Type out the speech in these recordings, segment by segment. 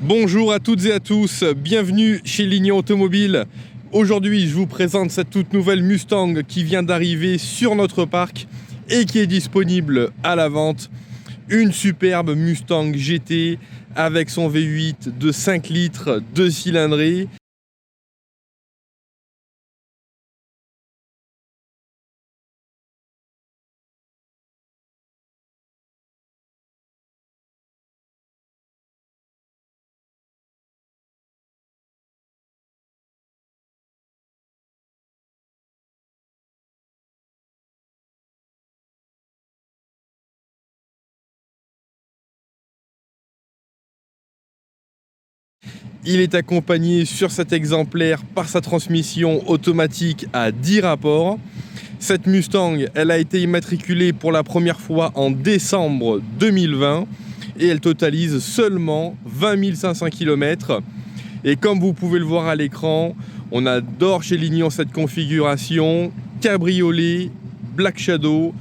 Bonjour à toutes et à tous, bienvenue chez Lignon Automobile. Aujourd'hui, je vous présente cette toute nouvelle Mustang qui vient d'arriver sur notre parc et qui est disponible à la vente. Une superbe Mustang GT avec son V8 de 5 litres, 2 cylindrées. Il est accompagné sur cet exemplaire par sa transmission automatique à 10 rapports. Cette Mustang, elle a été immatriculée pour la première fois en décembre 2020 et elle totalise seulement 20 500 km. Et comme vous pouvez le voir à l'écran, on adore chez Lignon cette configuration cabriolet Black Shadow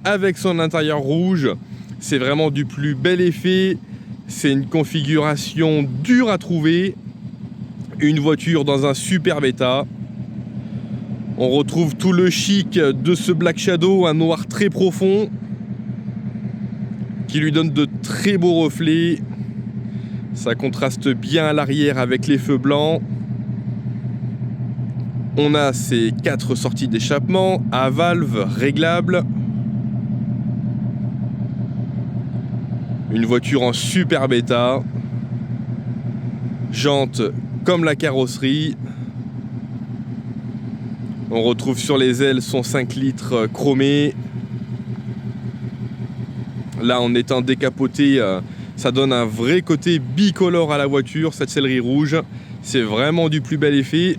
avec son intérieur rouge. C'est vraiment du plus bel effet. C'est une configuration dure à trouver, une voiture dans un superbe état. On retrouve tout le chic de ce Black Shadow, un noir très profond qui lui donne de très beaux reflets. Ça contraste bien à l'arrière avec les feux blancs. On a ces 4 sorties d'échappement à valve réglables. Une voiture en superbe état. Jantes comme la carrosserie. On retrouve sur les ailes son 5 litres chromé. Là, en étant décapoté, ça donne un vrai côté bicolore à la voiture, cette sellerie rouge. C'est vraiment du plus bel effet.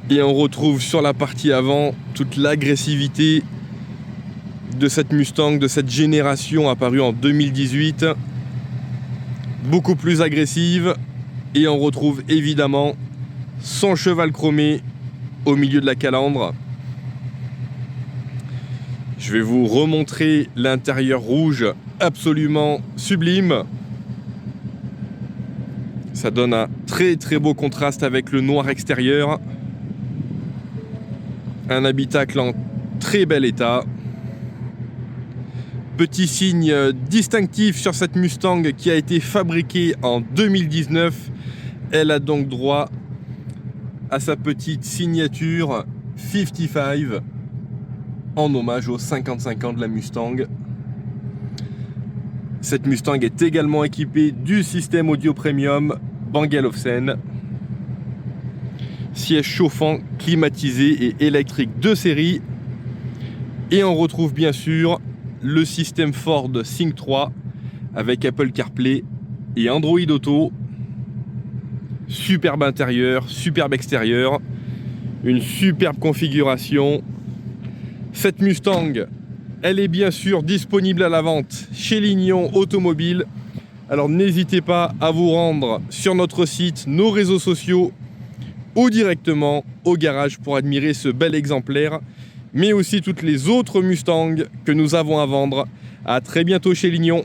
Et on retrouve sur la partie avant toute l'agressivité de cette Mustang, de cette génération apparue en 2018, beaucoup plus agressive. Et on retrouve évidemment son cheval chromé au milieu de la calandre. Je vais vous remontrer l'intérieur rouge absolument sublime. Ça donne un très très beau contraste avec le noir extérieur. Un habitacle en très bel état. Petit signe distinctif sur cette Mustang qui a été fabriquée en 2019. Elle a donc droit à sa petite signature 55 en hommage aux 55 ans de la Mustang. Cette Mustang est également équipée du système audio premium Bang & Olufsen. Siège chauffant, climatisé et électrique de série. Et on retrouve bien sûr le système Ford Sync 3 avec Apple CarPlay et Android Auto. Superbe intérieur, superbe extérieur, une superbe configuration. Cette Mustang, elle est bien sûr disponible à la vente chez Lignon Automobile. Alors n'hésitez pas à vous rendre sur notre site, nos réseaux sociaux ou directement au garage pour admirer ce bel exemplaire, mais aussi toutes les autres Mustangs que nous avons à vendre. À très bientôt chez Lignon.